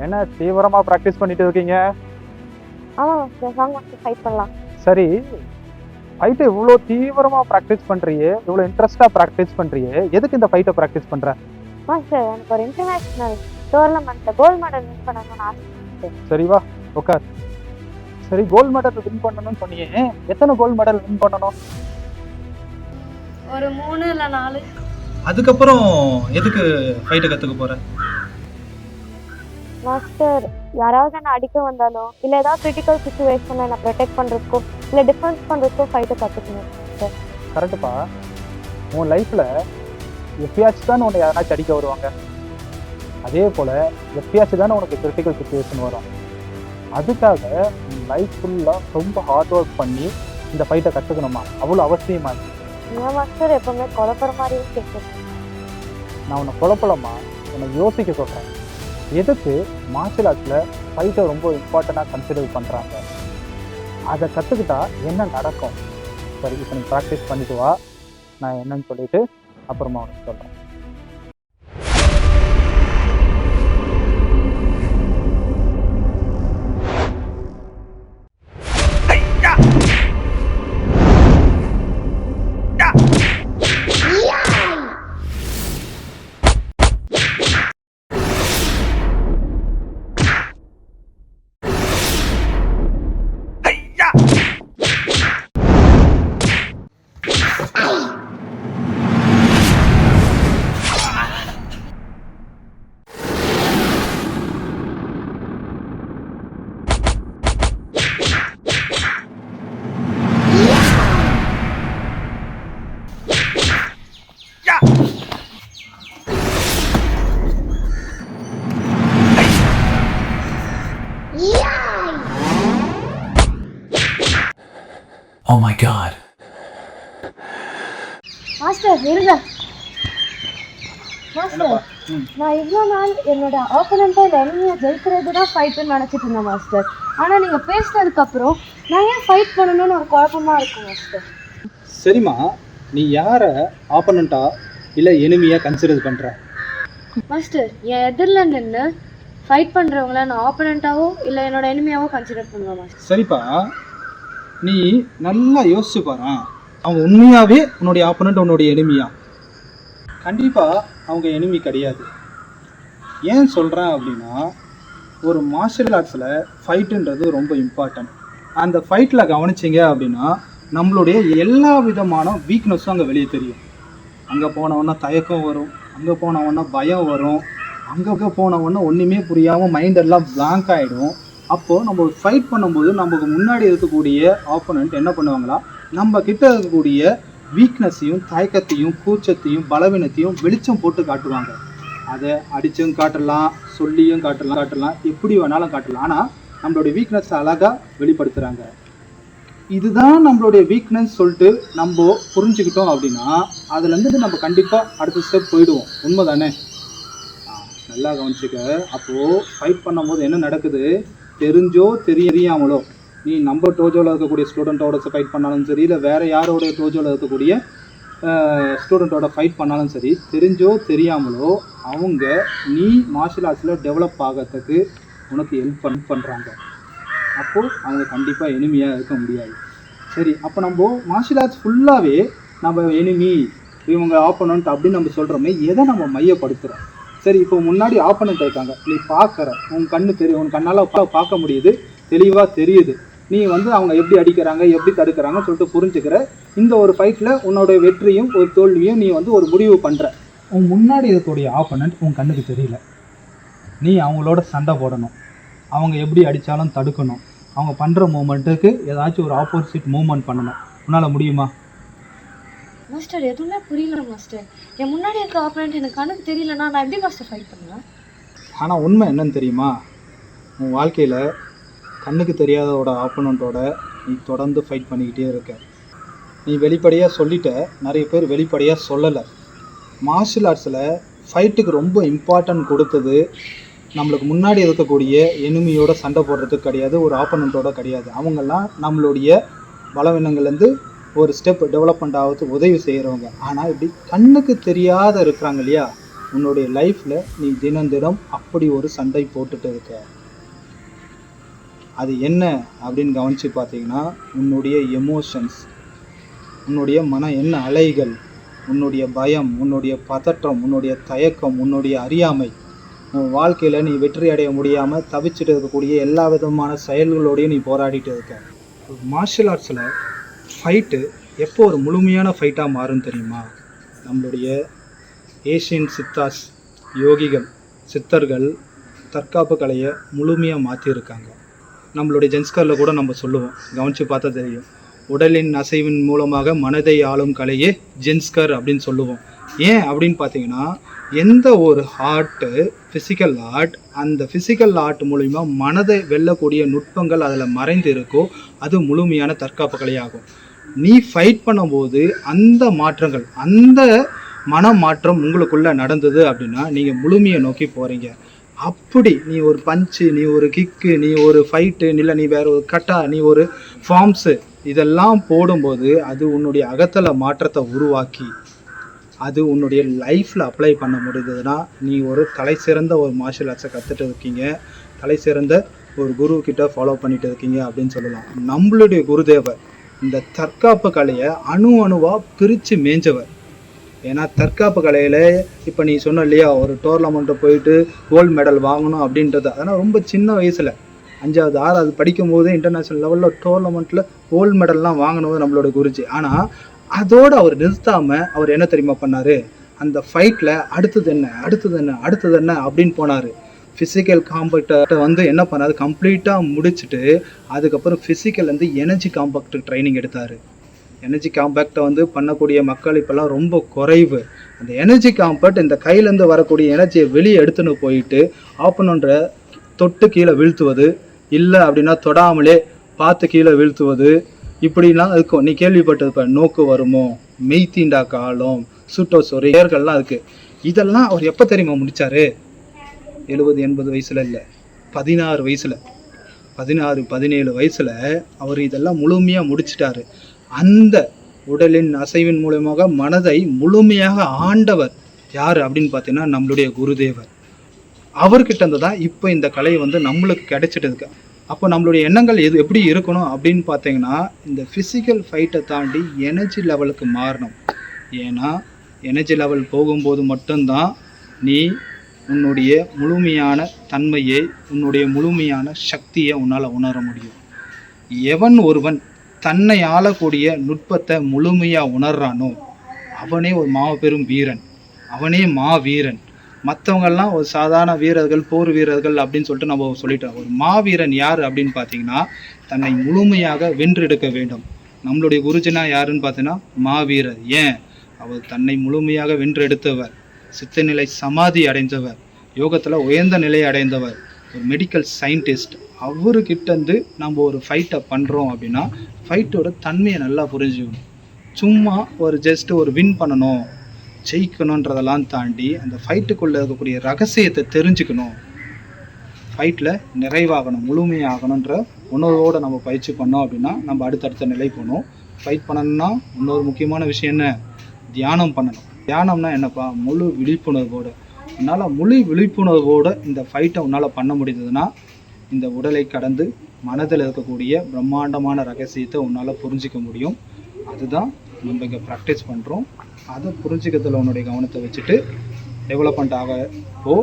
என்ன தீவிரமா பிராக்டிஸ் பண்ணிட்டு இருக்கீங்க? ஆமா மாஸ்டர், வாங்க மாஸ்டர் ஃபைட் பண்ணலாம். சரி, ஃபைட்டை இவ்வளோ தீவிரமா பிராக்டிஸ் பண்றியே, இவ்வளோ இன்ட்ரெஸ்டா பிராக்டிஸ் பண்றியே, எதுக்கு இந்த ஃபைட்டை பிராக்டிஸ் பண்ற? மாஸ்டர், எனக்கு ஒரு இன்டர்நேஷனல் டோர்னமெண்ட்ல கோல்ட் மெடல் வின் பண்ணணும்னு ஆசை மாஸ்டர். சரி வா, உட்கார். சரி, கோல்ட் மெடல் வின் பண்ணணும்னு சொன்னியே, எத்தனை கோல்ட் மெடல் வின் பண்ணணும்? ஒரு 3 இல்ல 4. அதுக்கப்புறம் எதுக்கு ஃபைட்டை கற்றுக்க போகிற? மாஸ்டர், யாராவது என்ன அடிக்க வந்தாலும் இல்ல ஏதாவது கிரிட்டிக்கல் சுச்சுவேஷன்ல என்ன ப்ரொடெக்ட் பண்றதுக்கோ இல்ல டிஃபென்ஸ் பண்றதுக்கோ ஃபைட்டை கத்துக்கணும் மாஸ்டர். கரெக்டுப்பா. உன் லைஃப்ல எப்பயாச்சும் தானே உன்னை யாராச்சும் அடிக்க வருவாங்க. அதே போல எப்பயாச்சும் தானே உனக்கு கிரிட்டிக்கல் சுச்சுவேஷன் வரும். அதுக்காக உன் லைஃப் ஃபுல்லாக ரொம்ப ஹார்ட் ஒர்க் பண்ணி இந்த ஃபைட்டை கற்றுக்கணுமா? அவ்வளோ அவசியமா இருக்கு. ஏன் மாஸ்டர் எப்பவுமே குழப்பற மாதிரியே கேட்குது? நான் உன்னை குழப்பலமா, உன்னை யோசிக்க சொல்கிறேன். எதுக்கு மார்ஷல் ஆர்ட்ஸில் ஃபைட்டை ரொம்ப இம்பார்ட்டண்ட்டாக கன்சிடர் பண்ணுறாங்க? அதை கற்றுக்கிட்டா என்ன நடக்கும்? சரி, இப்போ நீ ப்ராக்டிஸ் பண்ணிட்டு வா, நான் என்னன்னு சொல்லிட்டு அப்புறமா உனக்கு சொல்கிறேன். Oh my god. மாஸ்டர் இருங்க. மாஸ்டர், நான் இவ்வளோ நாள் என்னோட ஆப்போனண்ட்டை எனிமியை ஜெயிக்கிறது தான் ஃபைட்டுன்னு நினச்சிட்டு இருந்தேன் மாஸ்டர். ஆனால் நீங்கள் பேசினதுக்கப்புறம் நான் ஏன் ஃபைட் பண்ணணும்னு ஒரு குழப்பமாக இருக்கும் மாஸ்டர். சரிம்மா, நீ யாரை ஆப்பனண்ட்டா இல்லை எனிமியாக கன்சிடர் பண்ணுற? மாஸ்டர், என் எதிரில் நின்று ஃபைட் பண்ணுறவங்கள நான் ஆப்போனண்ட்டாவோ இல்லை என்னோட எனிமியாவோ கன்சிடர் பண்ணுவேன் மாஸ்டர். சரிப்பா, நீ நல்லா யோசிச்சு பாரு. அவங்க உண்மையாகவே உன்னுடைய ஆப்பனண்ட் உன்னுடைய எனிமியா? கண்டிப்பாக அவங்க எனிமி கிடையாது. ஏன் சொல்கிறேன் அப்படின்னா, ஒரு மார்ஷல் ஆர்ட்ஸில் ஃபைட்டுன்றது ரொம்ப இம்பார்ட்டன்ட். அந்த ஃபைட்டில் கவனிச்சிங்க அப்படின்னா நம்மளுடைய எல்லா விதமான வீக்னஸும் அங்கே வெளியே தெரியும். அங்கே போனவொன்னே தயக்கம் வரும், அங்கே போனவொன்னே பயம் வரும், அங்கே போனவொன்னே ஒன்றுமே புரியாமல் மைண்டெல்லாம் பிளாங்க் ஆகிடும். அப்போது நம்ம ஃபைட் பண்ணும்போது நமக்கு முன்னாடி இருக்கக்கூடிய ஆப்போனண்ட் என்ன பண்ணுவாங்களா, நம்ம கிட்ட இருக்கக்கூடிய வீக்னஸையும் தயக்கத்தையும் கூச்சத்தையும் பலவீனத்தையும் வெளிச்சம் போட்டு காட்டுவாங்க. அதை அடிச்சும் காட்டலாம், சொல்லியும் காட்டலாம், எப்படி வேணாலும் காட்டலாம். ஆனால் நம்மளுடைய வீக்னஸ் அழகாக வெளிப்படுத்துகிறாங்க. இதுதான் நம்மளுடைய வீக்னஸ் சொல்லிட்டு நம்ம புரிஞ்சுக்கிட்டோம் அப்படின்னா அதுலேருந்து நம்ம கண்டிப்பாக அடுத்த ஸ்டெப் போயிடுவோம். உண்மை தானே? நல்லா கவனிச்சுக்க. அப்போது ஃபைட் பண்ணும்போது என்ன நடக்குது, தெரிஞ்சோ தெரியாமலோ, நீ நம்ம டோஜோவில் இருக்கக்கூடிய ஸ்டூடெண்ட்டோட ஃபைட் பண்ணாலும் சரி, இல்லை வேறு யாரோடைய டோஜோவில் இருக்கக்கூடிய ஸ்டூடெண்ட்டோட ஃபைட் பண்ணாலும் சரி, தெரிஞ்சோ தெரியாமலோ அவங்க நீ மார்ஷல் ஆர்ட்ஸில் டெவலப் ஆகிறதுக்கு உனக்கு ஹெல்ப் பண்ணுறாங்க. அப்போது அவங்க கண்டிப்பாக எனிமியாக இருக்க முடியாது. சரி, அப்போ நம்ம மார்ஷல் ஆர்ட்ஸ் ஃபுல்லாகவே நம்ம எனிமி, இவங்க ஆப்போனண்ட் அப்படின்னு நம்ம சொல்கிறோமே, எதை நம்ம மையப்படுத்துகிறோம்? சரி, இப்போ முன்னாடி ஆப்போனண்ட் இருக்காங்க, நீ பார்க்குற, உன் கண்ணு தெரியும், உன் கண்ணால் பார்க்க முடியுது, தெளிவாக தெரியுது. நீ அவங்க எப்படி அடிக்கிறாங்க, எப்படி தடுக்கிறாங்கன்னு சொல்லிட்டு புரிஞ்சுக்கிற. இந்த ஒரு ஃபைட்டில் உன்னோட வெற்றியும் ஒரு தோல்வியும் நீ ஒரு முடிவு பண்ணுற. உன் முன்னாடி இருக்கக்கூடிய ஆப்போனண்ட் உன் கண்ணுக்கு தெரியல. நீ அவங்களோட சண்டை போடணும், அவங்க எப்படி அடித்தாலும் தடுக்கணும், அவங்க பண்ணுற மூமெண்ட்டுக்கு ஏதாச்சும் ஒரு ஆப்போசிட் மூமெண்ட் பண்ணணும். உன்னால் முடியுமா? மாஸ்டர், எதுவுமே புரியல மாஸ்டர். என் முன்னாடி இருக்க ஆப்போனண்ட் எனக்கு கண்ணுக்கு தெரியலன்னா நான் எப்படி மாஸ்டர் ஃபைட் பண்ணுவேன்? ஆனால் உண்மை என்னன்னு தெரியுமா, உன் வாழ்க்கையில் கண்ணுக்கு தெரியாதோட ஆப்போனண்ட்டோட நீ தொடர்ந்து ஃபைட் பண்ணிக்கிட்டே இருக்க. நீ வெளிப்படையாக சொல்லிட்ட, நிறைய பேர் வெளிப்படையாக சொல்லலை. மார்ஷல் ஆர்ட்ஸில் ஃபைட்டுக்கு ரொம்ப இம்பார்ட்டன்ட் கொடுத்தது நம்மளுக்கு முன்னாடி இருக்கக்கூடிய எனிமியோட சண்டை போடுறதுக்கு கிடையாது, ஒரு ஆப்போனண்ட்டோட கிடையாது. அவங்கெல்லாம் நம்மளுடைய பலவீனங்கள்லேருந்து ஒரு ஸ்டெப் டெவலப்மெண்ட் ஆகிறதுக்கு உதவி செய்கிறவங்க. ஆனால் இப்படி கண்ணுக்கு தெரியாத இருக்கிறாங்க இல்லையா, உன்னுடைய லைஃப்பில் நீ தினம் தினம் அப்படி ஒரு சண்டை போட்டுட்டு இருக்க. அது என்ன அப்படின்னு கவனித்து பார்த்தீங்கன்னா, உன்னுடைய எமோஷன்ஸ், உன்னுடைய மன என்ன அலைகள், உன்னுடைய பயம், உன்னுடைய பதற்றம், உன்னுடைய தயக்கம், உன்னுடைய அறியாமை, உன் வாழ்க்கையில் நீ வெற்றி அடைய முடியாமல் தவிச்சிட்டு இருக்கக்கூடிய எல்லா விதமான செயல்களோடையும் நீ போராடிட்டு இருக்க. மார்ஷியல் ஆர்ட்ஸில் ஃபைட்டு எப்போ ஒரு முழுமையான ஃபைட்டாக மாறும் தெரியுமா? நம்மளுடைய ஏஷியன் சித்தாஸ், யோகிகள், சித்தர்கள் தற்காப்பு கலையை முழுமையாக மாற்றியிருக்காங்க. நம்மளுடைய ஜென்ஸ்கரில் கூட நம்ம சொல்லுவோம், கவனித்து பார்த்தா தெரியும், உடலின் அசைவின் மூலமாக மனதை ஆளும் கலையே ஜென்ஸ்கர் அப்படின்னு சொல்லுவோம். ஏன் அப்படின்னு பார்த்தீங்கன்னா, எந்த ஒரு ஆர்ட்டு, ஃபிசிக்கல் ஆர்ட், அந்த ஃபிசிக்கல் ஆர்ட் மூலிமா மனதை வெல்லக்கூடிய நுட்பங்கள் அதில் மறைந்து இருக்கோ அது முழுமையான தற்காப்பு கலையாகும். நீ ஃபைட் பண்ணும்போது அந்த மாற்றங்கள், அந்த மன மாற்றம் உங்களுக்குள்ளே நடந்தது அப்படின்னா நீங்கள் முழுமையை நோக்கி போகிறீங்க. அப்படி நீ ஒரு பஞ்சு, நீ ஒரு கிக்கு, நீ ஒரு ஃபைட்டு, இல்லை நீ வேறு ஒரு கட்டா, நீ ஒரு ஃபார்ம்ஸு, இதெல்லாம் போடும்போது அது உன்னுடைய அகத்தள மாற்றத்தை உருவாக்கி அது உன்னுடைய லைஃப்பில் அப்ளை பண்ண முடியுதுன்னா நீ ஒரு தலை சிறந்த ஒரு மார்ஷியல் ஆர்ட்ஸை கற்றுட்டு இருக்கீங்க, தலை சிறந்த ஒரு குரு கிட்ட ஃபாலோ பண்ணிட்டு இருக்கீங்க அப்படின்னு சொல்லலாம். நம்மளுடைய குருதேவர் இந்த தற்காப்பு கலையை அணுவாக பிரித்து மேய்ஞ்சவர். ஏன்னா தற்காப்பு கலையில் இப்போ நீ சொன்ன இல்லையா, ஒரு டோர்னமெண்ட்டை போயிட்டு கோல்டு மெடல் வாங்கணும் அப்படின்றது, அதனால் ரொம்ப சின்ன வயசில் 5வது 6வது படிக்கும் போது இன்டர்நேஷ்னல் லெவலில் டோர்னமெண்ட்டில் கோல்டு மெடல்லாம் வாங்கினது நம்மளோட குருஜி. ஆனால் அதோடு அவர் நிறுத்தாமல் அவர் என்ன தெரியுமா பண்ணார், அந்த ஃபைட்டில் அடுத்தது என்ன அப்படின்னு போனார். ஃபிசிக்கல் காம்பேக்டை என்ன பண்ணார், கம்ப்ளீட்டாக முடிச்சுட்டு அதுக்கப்புறம் ஃபிசிக்கல் எனர்ஜி காம்பேக்ட் ட்ரைனிங் எடுத்தார். எனர்ஜி காம்பேக்டை பண்ணக்கூடிய மக்கள் இப்போல்லாம் ரொம்ப குறைவு. அந்த எனர்ஜி காம்பேக்ட் இந்த கையிலேருந்து வரக்கூடிய எனர்ஜியை வெளியே எடுத்துன்னு போயிட்டு ஆப்பனன்ற தொட்டு கீழே வீழ்த்துவது, இல்லை அப்படின்னா தொடாமலே பார்த்து கீழே வீழ்த்துவது, இப்படிலாம் இருக்கும். நீ கேள்விப்பட்டிருப்ப, நோக்கு வருமோ, மெய் தீண்டா காலம், சுட்டோ சொறி, பேர்கள்லாம் இருக்குது. இதெல்லாம் அவர் எப்போ தெரியுமா முடித்தார்? 70-80 வயசில் இல்லை, 16 வயசில், 16-17 வயசில் அவர் இதெல்லாம் முழுமையாக முடிச்சிட்டாரு. அந்த உடலின் அசைவின் மூலமாக மனதை முழுமையாக ஆண்டவர் யார் அப்படின்னு பார்த்தீங்கன்னா நம்மளுடைய குருதேவர். அவர்கிட்ட இருந்து தான் இப்போ இந்த கலை நம்மளுக்கு கிடைச்சிட்டு இருக்கு. அப்போ நம்மளுடைய எண்ணங்கள் எப்படி இருக்கணும் அப்படின்னு பார்த்தீங்கன்னா, இந்த ஃபிசிக்கல் ஃபைட்டை தாண்டி எனர்ஜி லெவலுக்கு மாறணும். ஏன்னா எனர்ஜி லெவல் போகும்போது மட்டும்தான் நீ உன்னுடைய முழுமையான தன்மையை, உன்னுடைய முழுமையான சக்தியை உன்னால் உணர முடியும். எவன் ஒருவன் தன்னை ஆளக்கூடிய நுட்பத்தை முழுமையாக உணர்றானோ அவனே ஒரு மாபெரும் வீரன், அவனே மாவீரன். மற்றவங்கெல்லாம் ஒரு சாதாரண வீரர்கள், போர் வீரர்கள் அப்படின்னு சொல்லிட்டு நம்ம சொல்லிட்டோம். ஒரு மாவீரன் யார் அப்படின்னு பார்த்தீங்கன்னா, தன்னை முழுமையாக வென்றெடுக்க வேண்டும். நம்மளுடைய குருஜனா யாருன்னு பார்த்தீங்கன்னா மாவீரர். ஏன்? அவர் தன்னை முழுமையாக வென்றெடுத்தவர், சித்தநிலை சமாதி அடைந்தவர், யோகத்தில் உயர்ந்த நிலையை அடைந்தவர், ஒரு மெடிக்கல் சயின்டிஸ்ட். அவர்கிட்டேருந்து நம்ம ஒரு ஃபைட்டை பண்ணுறோம் அப்படின்னா ஃபைட்டோட தன்மையை நல்லா புரிஞ்சுக்கணும். சும்மா ஒரு ஒரு வின் பண்ணணும், ஜெயிக்கணுன்றதெல்லாம் தாண்டி அந்த ஃபைட்டுக்குள்ளே இருக்கக்கூடிய ரகசியத்தை தெரிஞ்சுக்கணும். ஃபைட்டில் நிறைவாகணும், முழுமையாகணுன்ற உணர்வோடு நம்ம பயிற்சி பண்ணோம் அப்படின்னா நம்ம அடுத்தடுத்த நிலை போகணும். ஃபைட் பண்ணணும்னா இன்னொரு முக்கியமான விஷயம் என்ன, தியானம் பண்ணணும். தியானம்னா என்னப்பா, முழு விழிப்புணர்வோடு. உன்னால் முழு விழிப்புணர்வோடு இந்த ஃபைட்டை உன்னால் பண்ண முடிந்ததுன்னா இந்த உடலை கடந்து மனதில் இருக்கக்கூடிய பிரம்மாண்டமான ரகசியத்தை உன்னால் புரிஞ்சிக்க முடியும். அதுதான் நம்ம இங்கே ப்ராக்டிஸ் பண்ணுறோம். அதை புரிஞ்சிக்கிறதுல உன்னுடைய கவனத்தை வச்சுட்டு டெவலப்மெண்ட் ஆகப்போ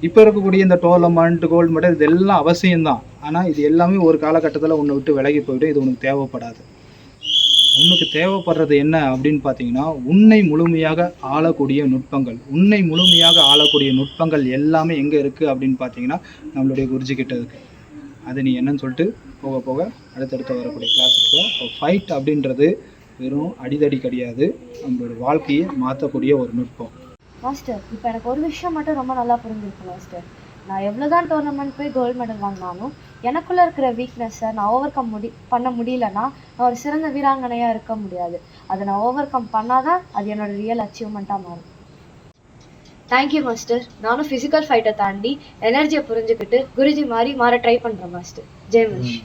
இப்போ இருக்கக்கூடிய இந்த டோர்னமெண்ட், கோல்டு மெடல் இதெல்லாம் அவசியம்தான். ஆனால் இது எல்லாமே ஒரு காலகட்டத்தில் உன்னை விட்டு விலகி போய்ட்டு இது உனக்கு தேவைப்படாது. உனக்கு தேவைப்படுறது என்ன அப்படின்னு பார்த்தீங்கன்னா, உன்னை முழுமையாக ஆளக்கூடிய நுட்பங்கள். உன்னை முழுமையாக ஆளக்கூடிய நுட்பங்கள் எல்லாமே எங்கே இருக்குது அப்படின்னு பார்த்தீங்கன்னா நம்மளுடைய குருஜி கிட்ட இருக்குது. அது நீ என்னன்னு சொல்லிட்டு போக போக அடுத்தடுத்து வரக்கூடிய கிளாஸ் இருக்குது. இப்போ ஃபைட் அப்படின்றது வெறும் அடிதடி கிடையாது, நம்மளோட வாழ்க்கையை மாற்றக்கூடிய ஒரு நுட்பம். மாஸ்டர், இப்போ எனக்கு ஒரு விஷயம் மட்டும் ரொம்ப நல்லா புரிஞ்சிருக்கு மாஸ்டர். நான் எவ்வளோதான் டோர்னமெண்ட் போய் கோல்டு மெடல் வாங்கினாலும் எனக்குள்ளே இருக்கிற வீக்னஸை நான் ஓவர் கம் பண்ண முடியலன்னா நான் ஒரு சிறந்த வீராங்கனையாக இருக்க முடியாது. அதை நான் ஓவர் கம் பண்ணாதான் அது என்னோட ரியல் அச்சீவ்மெண்ட்டாக மாறும். Thank you master. நானும் ஃபிசிக்கல் ஃபைட்டை தாண்டி எனர்ஜியை புரிஞ்சுக்கிட்டு குருஜி மாதிரி மாற ட்ரை பண்ணுறேன் மாஸ்டர். ஜெய் மனுஷ்.